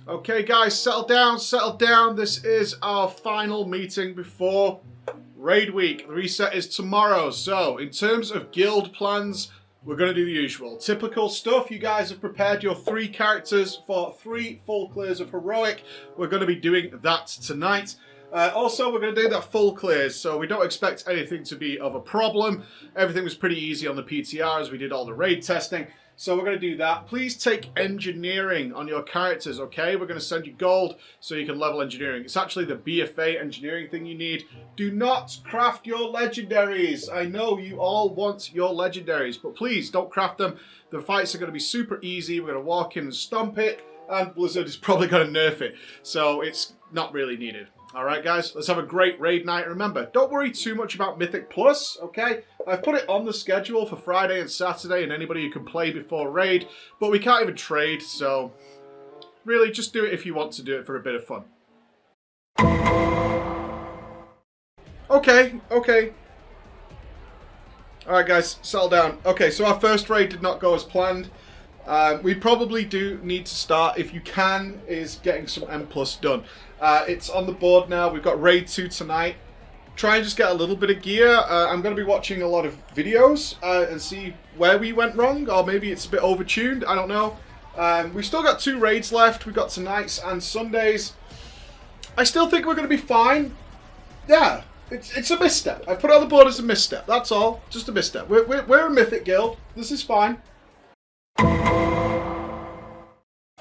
Okay, guys, settle down, settle down. This is our final meeting before Raid Week. The reset is tomorrow. So, in terms of guild plans, we're going to do the usual. Typical stuff. You guys have prepared your 3 characters for 3 full clears of Heroic. We're going to be doing that tonight. Also, we're going to do that full clears, so we don't expect anything to be of a problem. Everything was pretty easy on the PTR as we did all the raid testing. So we're going to do that. Please take engineering on your characters, okay? We're going to send you gold so you can level engineering. It's actually the BFA engineering thing you need. Do not craft your legendaries. I know you all want your legendaries, but please don't craft them. The fights are going to be super easy. We're going to walk in and stomp it, and Blizzard is probably going to nerf it. So it's not really needed. Alright guys, let's have a great raid night. Remember, don't worry too much about Mythic Plus, okay? I've put it on the schedule for Friday and Saturday and anybody who can play before raid, but we can't even trade, so really just do it if you want to do it for a bit of fun. Okay. Alright guys, settle down. Okay, so our first raid did not go as planned. We probably do need to start, if you can, is getting some M+ done. It's on the board now. We've got Raid 2 tonight. Try and just get a little bit of gear. I'm going to be watching a lot of videos and see where we went wrong, or maybe it's a bit overtuned. I don't know. We've still got 2 raids left. We've got tonight's and Sunday's. I still think we're going to be fine. Yeah, it's a misstep. I put it on the board as a misstep. That's all. Just a misstep. We're a Mythic guild. This is fine.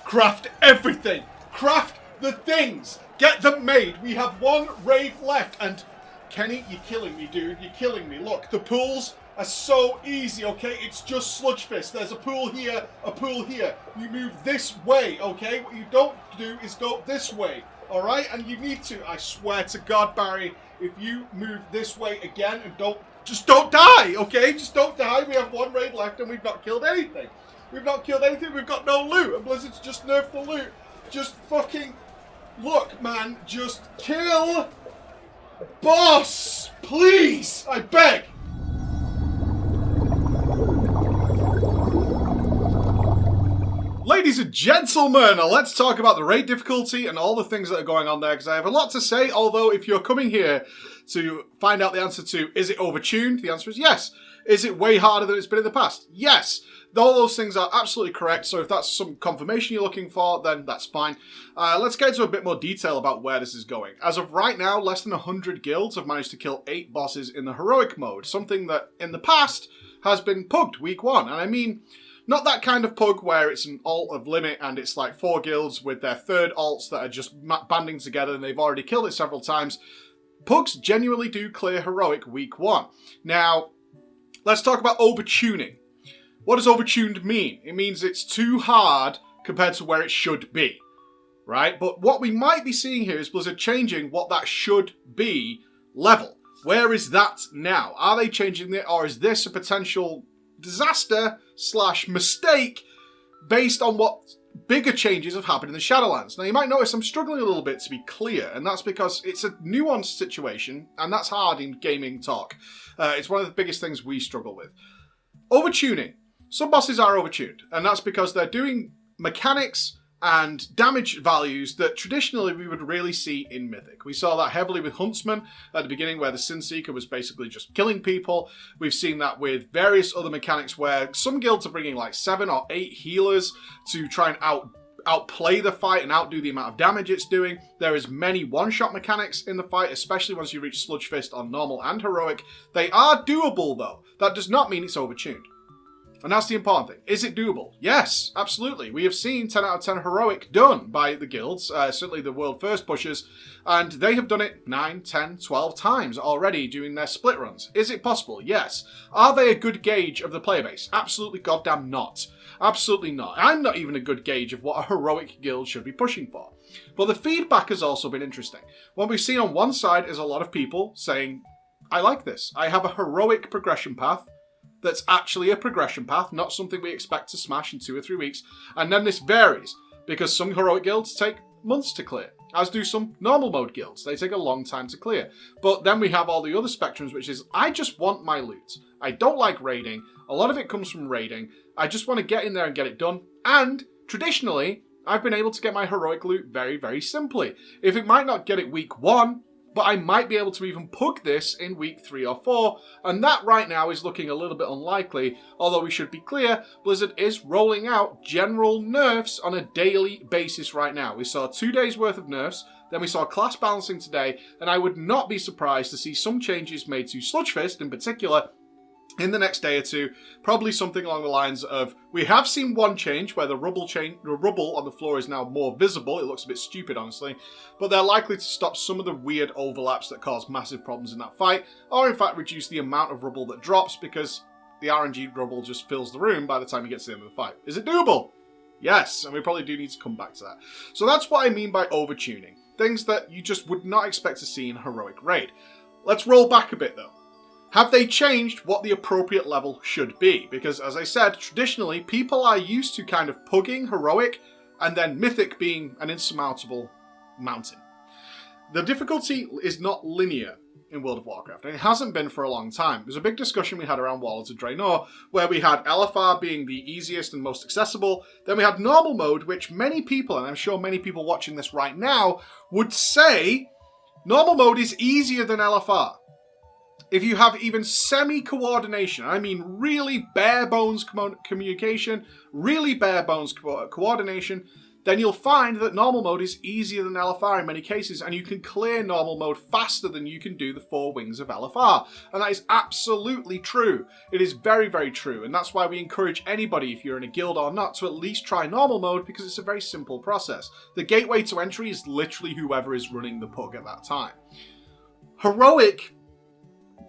Craft everything. Craft the things. Get them made. We have 1 raid left. And Kenny, you're killing me, dude. You're killing me. Look, the pools are so easy, okay? It's just Sludge Fist. There's a pool here, a pool here. You move this way, okay? What you don't do is go this way, all right? And you need to. I swear to God, Barry, if you move this way again and just don't die, okay? Just don't die. We have 1 raid left and we've not killed anything. We've not killed anything. We've got no loot. And Blizzard's just nerfed the loot. Just fucking... Look, man. Just kill... Boss! Please! I beg! Ladies and gentlemen, let's talk about the raid difficulty and all the things that are going on there, because I have a lot to say, although if you're coming here to find out the answer to, is it overtuned? The answer is yes. Is it way harder than it's been in the past? Yes. All those things are absolutely correct, so if that's some confirmation you're looking for, then that's fine. Let's get into a bit more detail about where this is going. As of right now, less than 100 guilds have managed to kill 8 bosses in the heroic mode, something that in the past has been pugged week 1. And I mean, not that kind of pug where it's an alt of limit and it's like 4 guilds with their 3rd alts that are just banding together and they've already killed it several times. Pugs genuinely do clear heroic week 1. Now, let's talk about overtuning. What does overtuned mean? It means it's too hard compared to where it should be, right? But what we might be seeing here is Blizzard changing what that should be level. Where is that now? Are they changing it, or is this a potential disaster / mistake based on what bigger changes have happened in the Shadowlands? Now, you might notice I'm struggling a little bit to be clear, and that's because it's a nuanced situation, and that's hard in gaming talk. It's one of the biggest things we struggle with. Overtuning. Some bosses are overtuned, and that's because they're doing mechanics and damage values that traditionally we would really see in Mythic. We saw that heavily with Huntsman at the beginning, where the Sin Seeker was basically just killing people. We've seen that with various other mechanics where some guilds are bringing like 7 or 8 healers to try and outplay the fight and outdo the amount of damage it's doing. There is many one-shot mechanics in the fight, especially once you reach Sludge Fist on normal and heroic. They are doable though. That does not mean it's overtuned. And that's the important thing. Is it doable? Yes, absolutely. We have seen 10 out of 10 heroic done by the guilds, certainly the world first pushers, and they have done it 9, 10, 12 times already doing their split runs. Is it possible? Yes. Are they a good gauge of the player base? Absolutely goddamn not. Absolutely not. I'm not even a good gauge of what a heroic guild should be pushing for. But the feedback has also been interesting. What we've seen on one side is a lot of people saying, I like this. I have a heroic progression path that's actually a progression path, not something we expect to smash in 2 or 3 weeks. And then this varies, because some heroic guilds take months to clear, as do some normal mode guilds. They take a long time to clear. But then we have all the other spectrums, which is, I just want my loot. I don't like raiding. A lot of it comes from raiding. I just want to get in there and get it done. And traditionally, I've been able to get my heroic loot very, very simply. If it might not get it week 1, but I might be able to even pug this in week 3 or 4, and that right now is looking a little bit unlikely, although we should be clear, Blizzard is rolling out general nerfs on a daily basis right now. We saw 2 days worth of nerfs, then we saw class balancing today, and I would not be surprised to see some changes made to Sludgefist in particular in the next day or two, probably something along the lines of, we have seen one change where the rubble on the floor is now more visible. It looks a bit stupid, honestly, but they're likely to stop some of the weird overlaps that cause massive problems in that fight, or in fact reduce the amount of rubble that drops because the RNG rubble just fills the room by the time you get to the end of the fight. Is it doable? Yes, and we probably do need to come back to that. So that's what I mean by overtuning. Things that you just would not expect to see in a heroic raid. Let's roll back a bit though. Have they changed what the appropriate level should be? Because, as I said, traditionally, people are used to kind of pugging heroic and then mythic being an insurmountable mountain. The difficulty is not linear in World of Warcraft, and it hasn't been for a long time. There's a big discussion we had around Warlords of Draenor, where we had LFR being the easiest and most accessible, then we had normal mode, which many people, and I'm sure many people watching this right now, would say normal mode is easier than LFR. If you have even semi-coordination, I mean really bare-bones communication, really bare-bones coordination, then you'll find that normal mode is easier than LFR in many cases, and you can clear normal mode faster than you can do the 4 wings of LFR. And that is absolutely true. It is very, very true, and that's why we encourage anybody, if you're in a guild or not, to at least try normal mode, because it's a very simple process. The gateway to entry is literally whoever is running the pug at that time. Heroic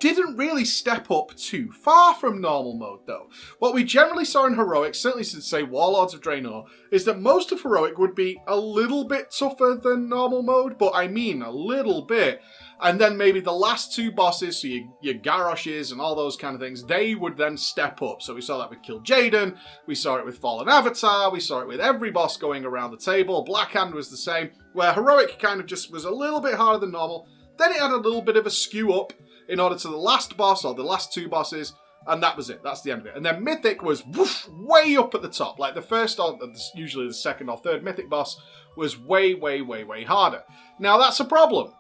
didn't really step up too far from normal mode though. What we generally saw in Heroic, certainly since say Warlords of Draenor, is that most of Heroic would be a little bit tougher than normal mode, but I mean a little bit. And then maybe the last 2 bosses, so your Garroshes and all those kind of things, they would then step up. So we saw that with Kill Jaden, we saw it with Fallen Avatar, we saw it with every boss going around the table. Blackhand was the same, where Heroic kind of just was a little bit harder than normal. Then it had a little bit of a skew up in order to the last boss, or the last 2 bosses, and that was it. That's the end of it. And then Mythic was woof, way up at the top. Like the first, or usually the second or third Mythic boss, was way, way, way, way harder. Now that's a problem.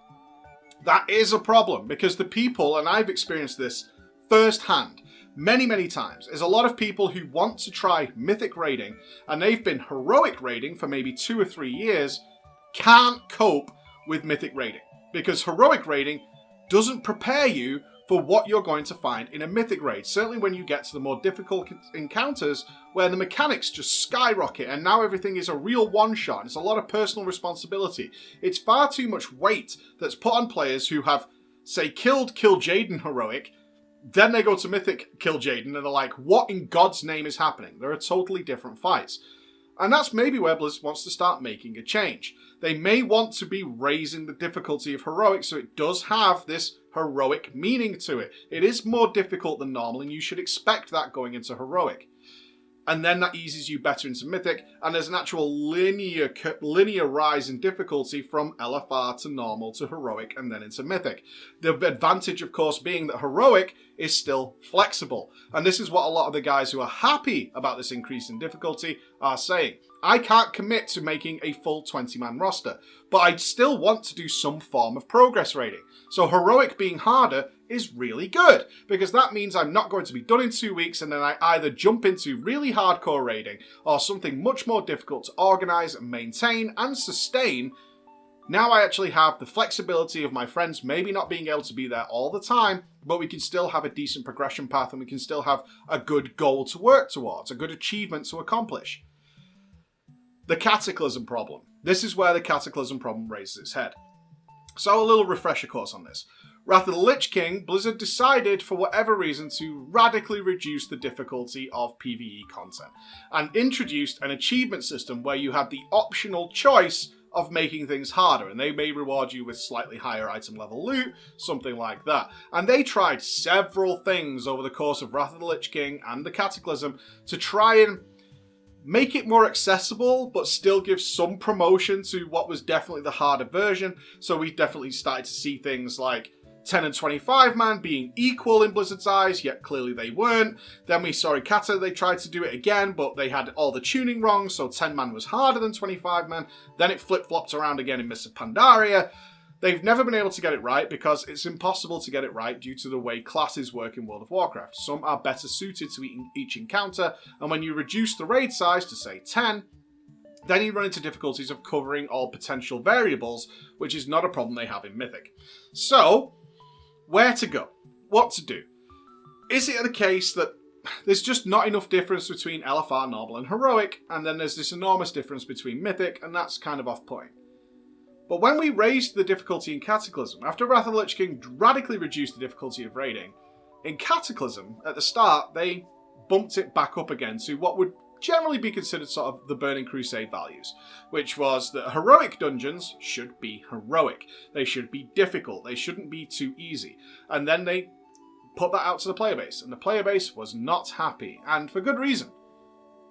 That is a problem, because the people, and I've experienced this firsthand many, many times, is a lot of people who want to try Mythic raiding, and they've been Heroic raiding for maybe 2 or 3 years, can't cope with Mythic raiding. Because Heroic raiding doesn't prepare you for what you're going to find in a Mythic raid. Certainly when you get to the more difficult encounters where the mechanics just skyrocket and now everything is a real one-shot. It's a lot of personal responsibility. It's far too much weight that's put on players who have, say, killed Kill Jaden Heroic, then they go to Mythic Kill Jaden and they're like, what in God's name is happening? There are totally different fights. And that's maybe where Blizzard wants to start making a change. They may want to be raising the difficulty of Heroic so it does have this heroic meaning to it. It is more difficult than normal, and you should expect that going into Heroic. And then that eases you better into Mythic, and there's an actual linear rise in difficulty from LFR to normal to Heroic and then into Mythic. The advantage, of course, being that Heroic is still flexible. And this is what a lot of the guys who are happy about this increase in difficulty are saying. I can't commit to making a full 20-man roster, but I still want to do some form of progress raiding. So Heroic being harder is really good, because that means I'm not going to be done in 2 weeks and then I either jump into really hardcore raiding or something much more difficult to organise and maintain and sustain. Now I actually have the flexibility of my friends maybe not being able to be there all the time, but we can still have a decent progression path and we can still have a good goal to work towards, a good achievement to accomplish. The Cataclysm problem. This is where the Cataclysm problem raises its head. So a little refresher course on this. Wrath of the Lich King, Blizzard decided for whatever reason to radically reduce the difficulty of PvE content and introduced an achievement system where you had the optional choice of making things harder, and they may reward you with slightly higher item level loot, something like that. And they tried several things over the course of Wrath of the Lich King and the Cataclysm to try and make it more accessible, but still give some promotion to what was definitely the harder version. So we definitely started to see things like 10 and 25 man being equal in Blizzard's eyes, yet clearly they weren't. Then we saw in Kata they tried to do it again, but they had all the tuning wrong, so 10 man was harder than 25 man. Then it flip-flopped around again in Mists of Pandaria. They've never been able to get it right because it's impossible to get it right due to the way classes work in World of Warcraft. Some are better suited to each encounter, and when you reduce the raid size to say 10, then you run into difficulties of covering all potential variables, which is not a problem they have in Mythic. So, where to go? What to do? Is it the case that there's just not enough difference between LFR, Normal and Heroic, and then there's this enormous difference between Mythic, and that's kind of off-putting? But when we raised the difficulty in Cataclysm, after Wrath of the Lich King radically reduced the difficulty of raiding, in Cataclysm, at the start, they bumped it back up again to what would generally be considered sort of the Burning Crusade values, which was that heroic dungeons should be heroic. They should be difficult. They shouldn't be too easy. And then they put that out to the player base, and the player base was not happy, and for good reason.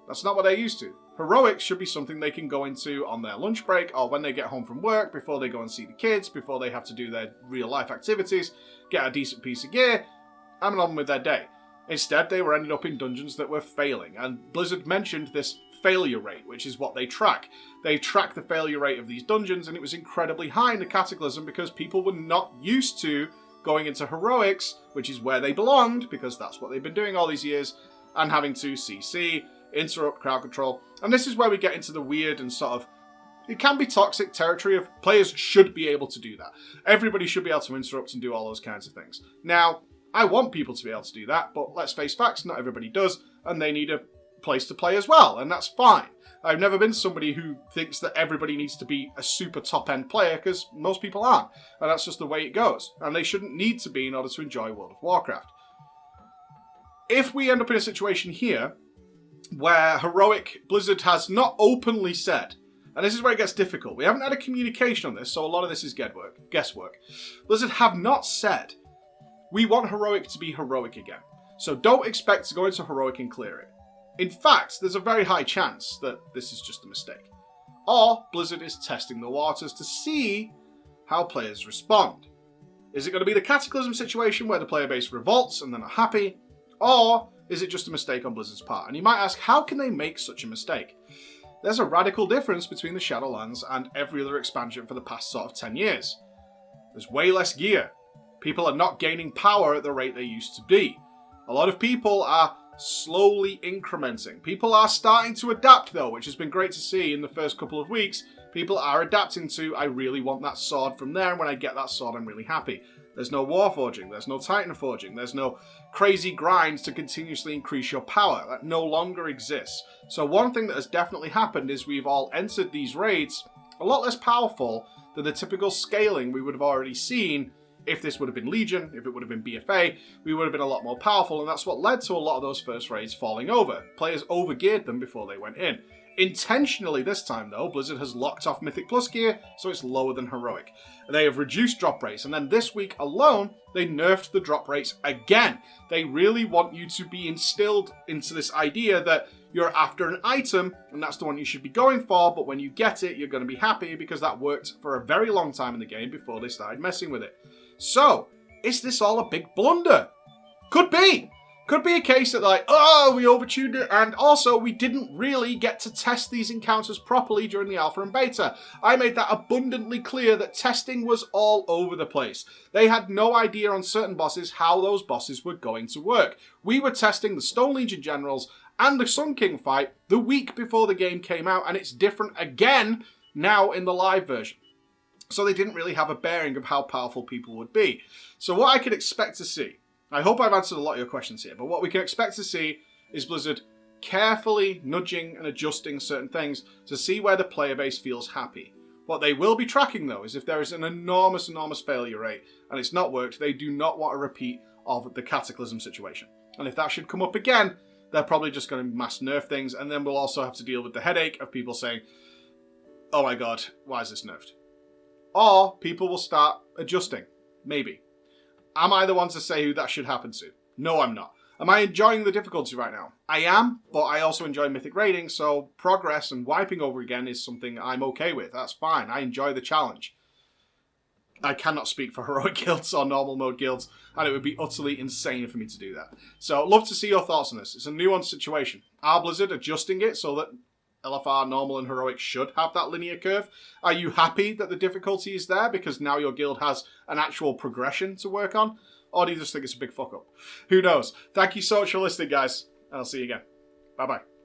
That's not what they're used to. Heroics should be something they can go into on their lunch break or when they get home from work, before they go and see the kids, before they have to do their real life activities, get a decent piece of gear, and on with their day. Instead, they were ending up in dungeons that were failing, and Blizzard mentioned this failure rate, which is what they track. They track the failure rate of these dungeons, and it was incredibly high in the Cataclysm because people were not used to going into Heroics, which is where they belonged, because that's what they've been doing all these years, and having to CC, interrupt, crowd control. And this is where we get into the weird and sort of, it can be toxic territory of players should be able to do that. Everybody should be able to interrupt and do all those kinds of things. Now, I want people to be able to do that, but let's face facts, not everybody does, and they need a place to play as well, and that's fine. I've never been somebody who thinks that everybody needs to be a super top-end player, because most people aren't, and that's just the way it goes, and they shouldn't need to be in order to enjoy World of Warcraft. If we end up in a situation here, where Heroic Blizzard has not openly said, and this is where it gets difficult, we haven't had a communication on this, so a lot of this is guesswork. Blizzard have not said, we want Heroic to be heroic again, so don't expect to go into Heroic and clear it. In fact, there's a very high chance that this is just a mistake. Or Blizzard is testing the waters to see how players respond. Is it going to be the Cataclysm situation where the player base revolts and they're not happy? Or is it just a mistake on Blizzard's part? And you might ask, how can they make such a mistake? There's a radical difference between the Shadowlands and every other expansion for the past sort of 10 years. There's way less gear. People are not gaining power at the rate they used to be. A lot of people are slowly incrementing. People are starting to adapt though, which has been great to see in the first couple of weeks. People are adapting to, I really want that sword from there, and when I get that sword I'm really happy. There's no Warforging, there's no Titan Forging, there's no crazy grinds to continuously increase your power. That no longer exists. So one thing that has definitely happened is we've all entered these raids a lot less powerful than the typical scaling we would have already seen. If this would have been Legion, if it would have been BFA, we would have been a lot more powerful, and that's what led to a lot of those first raids falling over. Players overgeared them before they went in. Intentionally this time though, Blizzard has locked off Mythic Plus gear, so it's lower than Heroic. They have reduced drop rates, and then this week alone, they nerfed the drop rates again. They really want you to be instilled into this idea that you're after an item, and that's the one you should be going for, but when you get it, you're going to be happy because that worked for a very long time in the game before they started messing with it. So, is this all a big blunder? Could be. Could be a case that like, oh, we overtuned it, and also we didn't really get to test these encounters properly during the alpha and beta. I made that abundantly clear that testing was all over the place. They had no idea on certain bosses how those bosses were going to work. We were testing the Stone Legion generals and the Sun King fight the week before the game came out, and it's different again now in the live version. So they didn't really have a bearing of how powerful people would be. So what I could expect to see, I hope I've answered a lot of your questions here, but what we can expect to see is Blizzard carefully nudging and adjusting certain things to see where the player base feels happy. What they will be tracking though is if there is an enormous failure rate and it's not worked, they do not want a repeat of the Cataclysm situation. And if that should come up again, they're probably just going to mass nerf things, and then we'll also have to deal with the headache of people saying, oh my god, why is this nerfed? Or people will start adjusting. Maybe. Am I the one to say who that should happen to? No, I'm not. Am I enjoying the difficulty right now? I am, but I also enjoy Mythic raiding, so progress and wiping over again is something I'm okay with. That's fine. I enjoy the challenge. I cannot speak for heroic guilds or normal mode guilds, and it would be utterly insane for me to do that. So I'd love to see your thoughts on this. It's a nuanced situation. Are Blizzard adjusting it so that LFR, normal, and heroic should have that linear curve? Are you happy that the difficulty is there because now your guild has an actual progression to work on? Or do you just think it's a big fuck up? Who knows? Thank you so much for listening, guys. I'll see you again. Bye-bye.